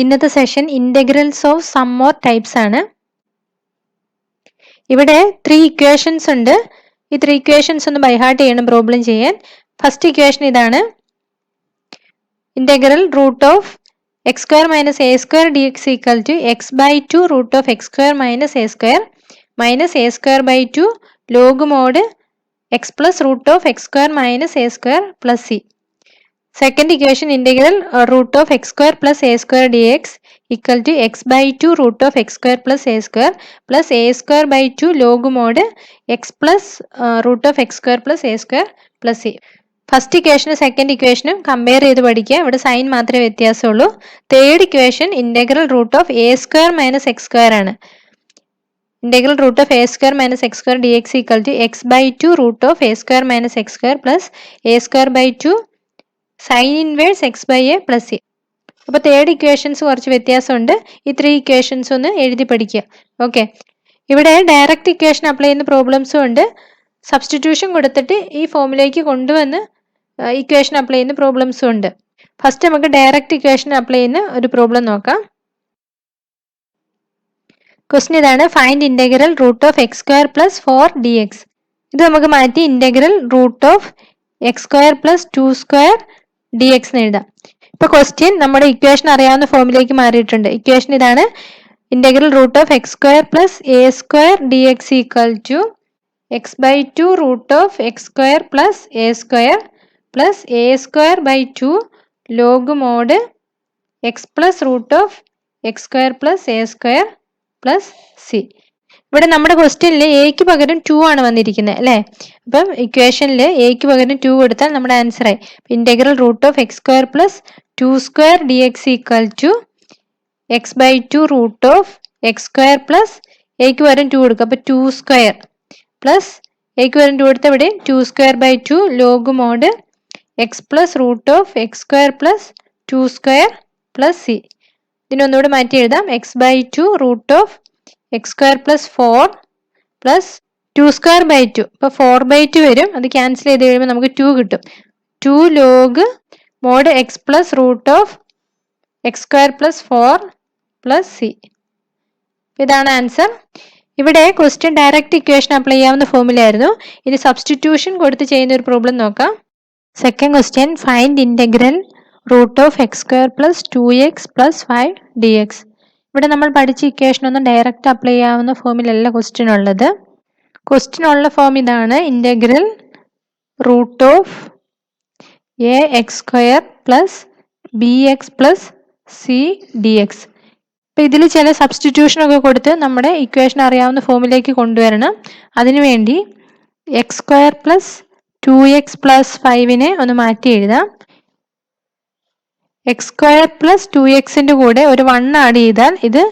ഇന്നത്തെ session integrals of some more types ആണ്. ഇവിടെ 3 ഇക്വേഷൻസ് ഉണ്ട്. ഈ 3 ഇക്വേഷൻസ് ഒന്ന് ബൈ ഹാർട്ട് ചെയ്യണം പ്രോബ്ലം ചെയ്യാൻ. ഫസ്റ്റ് ഇക്വേഷൻ ഇതാണ്. Integral root of X square minus A square D X equal to X by two root of X square minus A square by two log mod X plus root of X square minus A square plus C. Second equation integral root of x square plus a square dx equal to x by 2 root of x square plus a square by 2 log mod x plus root of x square plus c. First equation second equation compare ചെയ്ത് പഠിക്കുക. ഇവിടെ sine മാത്രമേ വ്യത്യാസമുള്ളൂ. Third equation integral root of a square minus x square ആണ്. Integral root of a square minus x square dx equal to x by 2 root of a square minus x square plus a square by 2 sin inverse x by a plus a. അപ്പോൾ third equations കുറച്ച് വ്യത്യാസമുണ്ട്. ഈ 3 equations ഒന്ന് എഴുതി പഠിക്കുക. Okay, ഇവിടെ direct equation apply ചെയ്യുന്ന പ്രോബ്ലംസും ഉണ്ട്. സബ്സ്റ്റിറ്റ്യൂഷൻ കൊടുത്തിട്ട് ഈ ഫോമിലേക്ക് കൊണ്ടുവന്ന് ഇക്വേഷൻ അപ്ലൈ ചെയ്യുന്ന പ്രോബ്ലംസും ഉണ്ട്. ഫസ്റ്റ് നമുക്ക് ഡയറക്റ്റ് ഇക്വേഷൻ അപ്ലൈ ചെയ്യുന്ന ഒരു പ്രോബ്ലം നോക്കാം. ക്വസ്റ്റ്യൻ ഇതാണ്. Find integral root of X square plus 4 d x. ഇത് നമുക്ക് മാറ്റി integral root of X square plus 2 square D x എന്ന് എഴുതാം. ഇപ്പൊ ക്വസ്റ്റ്യൻ നമ്മുടെ ഇക്വേഷൻ അറിയാവുന്ന ഫോമിലേക്ക് മാറിയിട്ടുണ്ട്. ഇക്വേഷൻ ഇതാണ്. Integral root of X square plus a square D X equal to X by two root of X square plus a square by two log mod X plus root of X square plus a square plus c. ഇവിടെ നമ്മുടെ ക്വസ്റ്റ്യനിൽ എക്ക് പകരം 2 ആണ് വന്നിരിക്കുന്നത് അല്ലേ. അപ്പം ഇക്വേഷനിൽ എക്ക് പകരം 2 കൊടുത്താൽ നമ്മുടെ ആൻസർ ആയി. Integral root of X square plus 2 square D X equal to X by two root of X square plus എക്ക് പകരം 2 കൊടുക്കുക. അപ്പൊ 2 സ്ക്വയർ പ്ലസ് എക്ക് പകരം 2 കൊടുത്ത ഇവിടെ 2 square by 2 log mod X plus root of X square plus 2 square plus c. ഇതിനൊന്നുകൂടെ മാറ്റി എഴുതാം. X by two root of X square plus 4 plus 2 square by 2. ഇപ്പൊ 4 ബൈ 2 വരും. അത് ക്യാൻസൽ ചെയ്ത് കഴിയുമ്പോൾ നമുക്ക് 2 കിട്ടും. 2 log mod X plus root of X square plus 4 plus c. ഇതാണ് ആൻസർ. ഇവിടെ ക്വസ്റ്റ്യൻ ഡയറക്റ്റ് ഇക്വേഷൻ അപ്ലൈ ചെയ്യാവുന്ന ഫോമിലായിരുന്നു. ഇനി സബ്സ്റ്റിറ്റ്യൂഷൻ കൊടുത്ത് ചെയ്യുന്ന ഒരു പ്രോബ്ലം നോക്കാം. Second question find integral root of X square plus 2x plus 5 d x. ഇവിടെ നമ്മൾ പഠിച്ച ഇക്വേഷൻ ഒന്നും ഡയറക്റ്റ് അപ്ലൈ ചെയ്യാവുന്ന ഫോമിലല്ല ക്വസ്റ്റ്യൻ ഉള്ളത്. ക്വസ്റ്റ്യൻ ഉള്ള ഫോം ഇതാണ്. Integral root of a x square plus b X plus C D X. ഇപ്പം ഇതിൽ ചില സബ്സ്റ്റിറ്റ്യൂഷൻ ഒക്കെ കൊടുത്ത് നമ്മുടെ ഇക്വേഷൻ അറിയാവുന്ന ഫോമിലേക്ക് കൊണ്ടുവരണം. അതിനുവേണ്ടി x square plus 2x plus 5നെ ഒന്ന് മാറ്റി എഴുതാം. എക്സ് സ്ക്വയർ പ്ലസ് 2xന്റെ കൂടെ ഒരു 1 ആഡ് ചെയ്താൽ ഇത്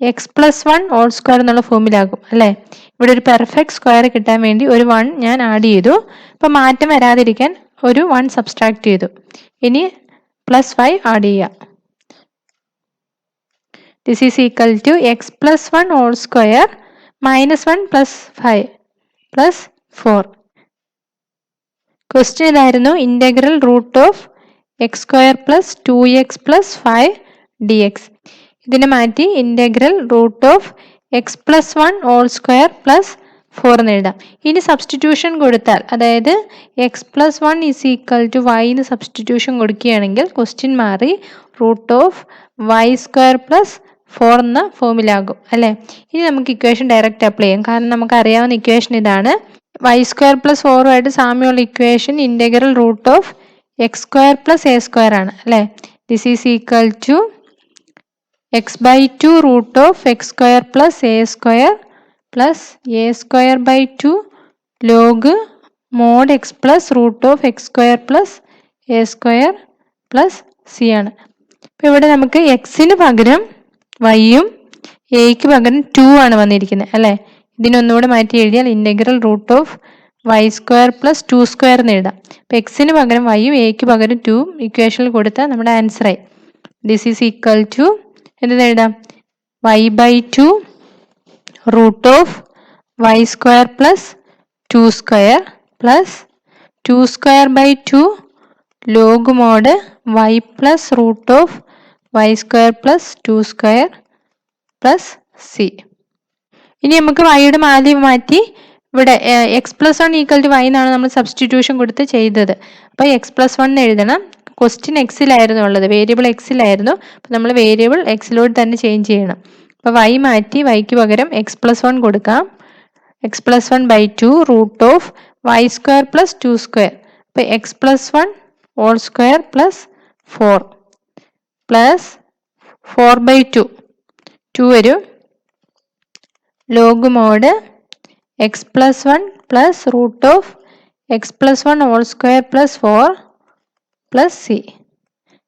എക്സ് പ്ലസ് 1 ഹോൾ സ്ക്വയർ എന്നുള്ള ഫോമിലാകും അല്ലേ. ഇവിടെ ഒരു പെർഫെക്റ്റ് സ്ക്വയർ കിട്ടാൻ വേണ്ടി ഒരു 1 ഞാൻ ആഡ് ചെയ്തു. ഇപ്പം മാറ്റം വരാതിരിക്കാൻ ഒരു 1 സബ്സ്ട്രാക്ട് ചെയ്തു. ഇനി പ്ലസ് 5 ആഡ് ചെയ്യാം. This is equal to x plus 1 whole square minus 1 plus 5 plus 4. Question ഇതായിരുന്നു. Integral root of X square plus 2x plus 5 d x. ഇതിനെ മാറ്റി integral root of x plus 1 whole square plus 4 എന്ന് എഴുതാം. ഇനി substitution കൊടുത്താൽ, അതായത് x plus 1 is equal to y എന്ന് substitution കൊടുക്കുകയാണെങ്കിൽ ക്വസ്റ്റ്യൻ മാറി root of y square plus 4 എന്ന ഫോമിലാകും അല്ലേ. ഇനി നമുക്ക് ഇക്വേഷൻ ഡയറക്റ്റ് അപ്ലൈ ചെയ്യാം. കാരണം നമുക്ക് അറിയാവുന്ന ഇക്വേഷൻ ഇതാണ്. വൈ സ്ക്വയർ പ്ലസ് 4 സാമ്യമുള്ള equation integral root of X square plus a square ആണ് അല്ലേ. This is equal to X by two root of X square plus a square by two log mod X plus root of X square plus a square plus c ആണ്. അപ്പം ഇവിടെ നമുക്ക് എക്സിന് പകരം വൈയും എക്ക് പകരം 2 ആണ് വന്നിരിക്കുന്നത് അല്ലേ. ഇതിനൊന്നുകൂടെ മാറ്റി എഴുതിയാൽ integral root of y square plus 2 square എന്ന് എഴുതാം. അപ്പം എക്സിന് പകരം വൈയും എക്ക് പകരം 2 ഇക്വേഷനിൽ കൊടുത്താൽ നമ്മുടെ ആൻസറായി. ദിസ് ഈസ് ഈക്വൽ ടു എന്തെന്ന് എഴുതാം. Y by 2 root of y square plus 2 square plus 2 square by 2 log mod y plus root of y square plus 2 square plus c. ഇനി നമുക്ക് വൈയുടെ വാല്യൂ മാറ്റി ഇവിടെ x+1 = y എന്നാണ് നമ്മൾ സബ്സ്റ്റിറ്റ്യൂഷൻ കൊടുത്ത് ചെയ്തത്. അപ്പോൾ x+1 എന്ന് എഴുതണം. ക്വസ്റ്റ്യൻ എക്സിലായിരുന്നു ഉള്ളത്, വേരിയബിൾ എക്സിലായിരുന്നു. അപ്പോൾ നമ്മൾ വേരിയബിൾ എക്സിലോട്ട് തന്നെ ചേഞ്ച് ചെയ്യണം. അപ്പോൾ y മാറ്റി yക്ക് പകരം x+1 കൊടുക്കാം. x+1/2 √y² plus 2 square. അപ്പോൾ x+1 whole square plus 4 plus 4/2 2 വരും. Log mod x+1 plus √x+1 whole square plus 4 plus c.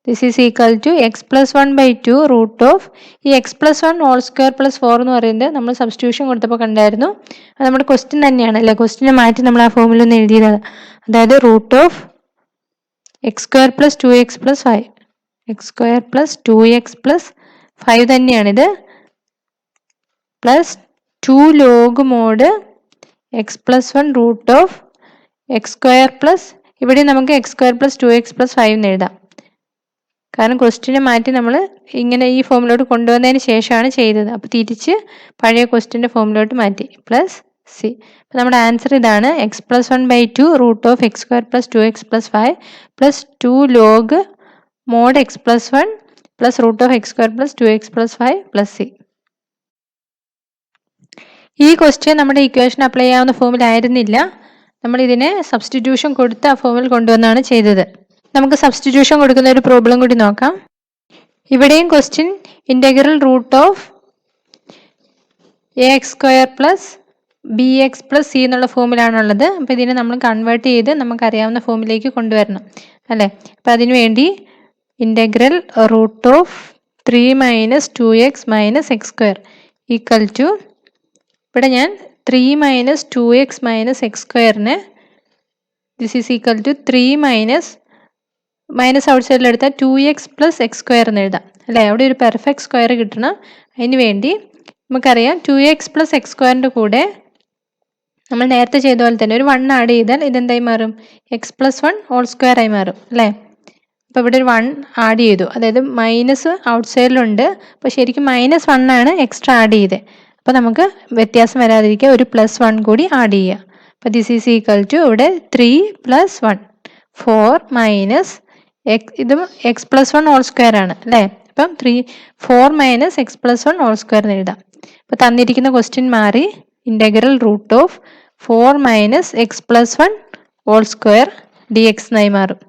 This is equal to x+1/2 ഈ x+1 ഹോൾ സ്ക്വയർ പ്ലസ് 4 എന്ന് പറയുന്നത് നമ്മൾ സബ്സ്റ്റിറ്റ്യൂഷൻ കൊടുത്തപ്പോൾ കണ്ടായിരുന്നു. അത് നമ്മുടെ ക്വസ്റ്റ്യൻ തന്നെയാണ് അല്ലേ. ക്വസ്റ്റ്യനെ മാറ്റി നമ്മൾ ആ ഫോമിൽ ഒന്ന് എഴുതിയതാണ്. അതായത് √x² plus 2x plus 5 x² plus 2x plus 5 തന്നെയാണിത്. Plus 2 log mod x+1 √x² plus ഇവിടെ നമുക്ക് x² പ്ലസ് 2x പ്ലസ് 5 എന്ന് എഴുതാം. കാരണം ക്വസ്റ്റ്യനെ മാറ്റി നമ്മൾ ഇങ്ങനെ ഈ ഫോമിലോട്ട് കൊണ്ടുവന്നതിന് ശേഷമാണ് ചെയ്തത്. അപ്പോൾ തിരിച്ച് പഴയ ക്വസ്റ്റ്യൻ്റെ ഫോമിലോട്ട് മാറ്റി പ്ലസ് സി. അപ്പോൾ നമ്മുടെ ആൻസർ ഇതാണ്. x+1/2 √x² plus 2x plus 5 plus 2 log mod x+1 plus √x² plus 2x plus 5 plus C. ഈ ക്വസ്റ്റ്യൻ നമ്മുടെ ഇക്വേഷൻ അപ്ലൈ ചെയ്യാവുന്ന ഫോമിലായിരുന്നില്ല. നമ്മൾ ഇതിനെ സബ്സ്റ്റിറ്റ്യൂഷൻ കൊടുത്ത് ആ ഫോമിൽ കൊണ്ടുവന്നാണ് ചെയ്തത്. നമുക്ക് സബ്സ്റ്റിറ്റ്യൂഷൻ കൊടുക്കുന്ന ഒരു പ്രോബ്ലം കൂടി നോക്കാം. ഇവിടെയും question integral √ax² plus bx plus C എന്നുള്ള ഫോമിലാണുള്ളത്. അപ്പോൾ ഇതിനെ നമ്മൾ കൺവേർട്ട് ചെയ്ത് നമുക്കറിയാവുന്ന ഫോമിലേക്ക് കൊണ്ടുവരണം അല്ലേ. അപ്പോൾ അതിനു വേണ്ടി integral √3 - 2x - x² equal to ഇവിടെ ഞാൻ 3 - 2x - x²നെ this is equal to 3 minus out സൈഡിലെടുത്താൽ 2x പ്ലസ് x² എന്ന് എഴുതാം അല്ലേ. അവിടെ ഒരു പെർഫെക്റ്റ് സ്ക്വയർ കിട്ടണം. അതിന് വേണ്ടി നമുക്കറിയാം 2x പ്ലസ് x²ൻ്റെ കൂടെ നമ്മൾ നേരത്തെ ചെയ്ത പോലെ തന്നെ ഒരു 1 ആഡ് ചെയ്താൽ ഇതെന്തായി മാറും, x+1 ഹോൾ സ്ക്വയർ ആയി മാറും അല്ലേ. അപ്പോൾ ഇവിടെ ഒരു 1 ആഡ് ചെയ്തു, അതായത് മൈനസ് ഔട്ട് സൈഡിലുണ്ട്. അപ്പോൾ ശരിക്കും -1 ആണ് എക്സ്ട്രാ ആഡ് ചെയ്തത്. അപ്പോൾ നമുക്ക് വ്യത്യാസം വരാതിരിക്കുക ഒരു +1 കൂടി ആഡ് ചെയ്യുക. അപ്പോൾ ദിസ് ഈസ് ഈക്വൽ ടു ഇവിടെ 3 + 1 4 മൈനസ് ഇതും x+1 ഹോൾ സ്ക്വയർ ആണ് അല്ലേ. അപ്പം 4 - x+1 ഹോൾ സ്ക്വയർ എന്ന് എഴുതാം. അപ്പോൾ തന്നിരിക്കുന്ന ക്വസ്റ്റ്യൻ മാറി integral √4 - x+1 whole square dx എന്നായി മാറും.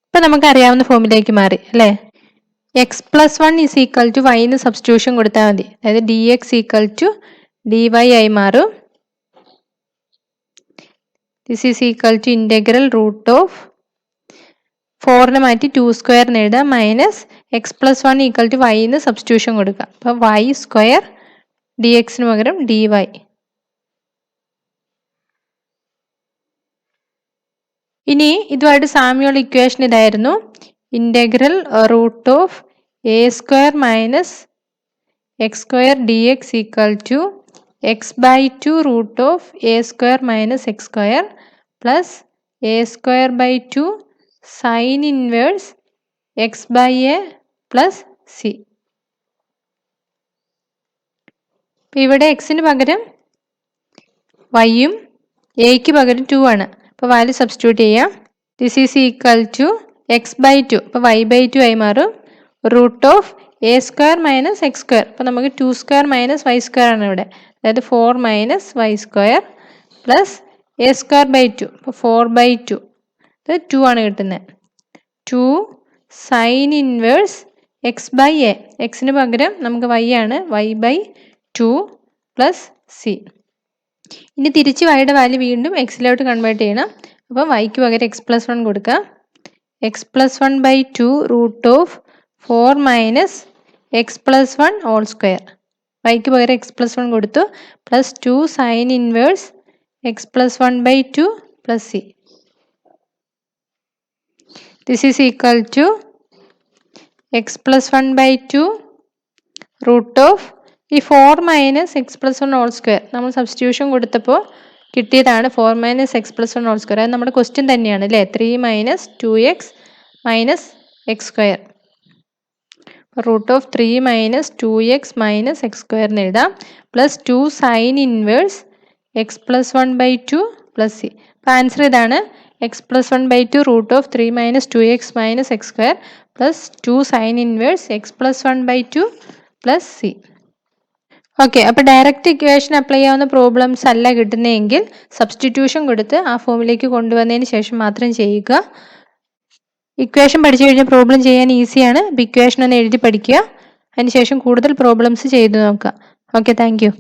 ഇപ്പം നമുക്കറിയാവുന്ന ഫോമിലേക്ക് മാറി അല്ലേ. x+1 is equal to y എന്ന് സബ്സ്റ്റിറ്റ്യൂഷൻ കൊടുത്താൽ മതി. അതായത് dx ഈക്വൽ ടു dy ആയി മാറും. This is equal to integral √4നെ മാറ്റി 2 സ്ക്വയർ എന്ന് എഴുതാം minus x+1 equal to y എന്ന് സബ്സ്റ്റിറ്റ്യൂഷൻ കൊടുക്കുക. അപ്പോൾ y² dxന് പകരം dy. ഇനി ഇതുമായിട്ട് സാമ്യമുള്ള ഇക്വേഷൻ ഇതായിരുന്നു. Integral √a² - x² dx equal to x/2 √a² - x² plus a²/2 sine inverse x/a plus c. ഇവിടെ എക്സിന് പകരം വൈയും എക്ക് പകരം 2 ആണ്. അപ്പോൾ വാല്യൂ സബ്സ്റ്റിറ്റ്യൂട്ട് ചെയ്യാം. This is equal to x/2 അപ്പോൾ y/2 ആയി മാറും. √a² - x². അപ്പോൾ നമുക്ക് 2² - y² ആണ് ഇവിടെ. അതായത് 4 - y² പ്ലസ് a²/2 അപ്പോൾ 4/2 ഇത് 2 ആണ് കിട്ടുന്നത്. 2 സൈൻ ഇൻവേഴ്സ് x/a എക്സിന് പകരം നമുക്ക് y ആണ്, y/2 പ്ലസ് സി. ഇനി തിരിച്ച് വൈയുടെ വാല്യൂ വീണ്ടും എക്സിലോട്ട് കൺവേർട്ട് ചെയ്യണം. അപ്പോൾ വൈക്ക് പകരം x+1 കൊടുക്കാം. x+1/2 √4 - x+1 whole square. വൈക്ക് പകരം x+1 കൊടുത്തു plus 2 sine inverse x+1/2 plus c. This is equal to x+1/2 ഈ 4 - x+1 ഹോൾ സ്ക്വയർ നമ്മൾ സബ്സ്റ്റിറ്റ്യൂഷൻ കൊടുത്തപ്പോൾ കിട്ടിയതാണ്. 4 - x+1 ഹോൾ സ്ക്വയർ അത് നമ്മുടെ ക്വസ്റ്റ്യൻ തന്നെയാണ് അല്ലേ. 3 - 2x - x². Root of 3 minus 2x minus x square എന്ന് എഴുതാം. Plus 2 sine inverse x plus 1/2 plus c. അപ്പോൾ ആൻസർ ഇതാണ്. X plus 1/2 root of 3 minus 2x minus x square plus 2 sine inverse x plus 1/2 plus c. Okay, അപ്പോൾ direct equation apply ചെയ്യാവുന്ന problems അല്ല കിട്ടുന്നതെങ്കിൽ substitution കൊടുത്ത് ആ ഫോമിലേക്ക് കൊണ്ടുവന്നതിന് ശേഷം മാത്രം ചെയ്യുക. ഇക്വേഷൻ പഠിച്ചു കഴിഞ്ഞാൽ പ്രോബ്ലം ചെയ്യാൻ ഈസിയാണ്. അപ്പോൾ ഇക്വേഷൻ ഒന്ന് എഴുതി പഠിക്കുക. അതിനുശേഷം കൂടുതൽ പ്രോബ്ലംസ് ചെയ്തു നോക്കുക. Okay, thank you.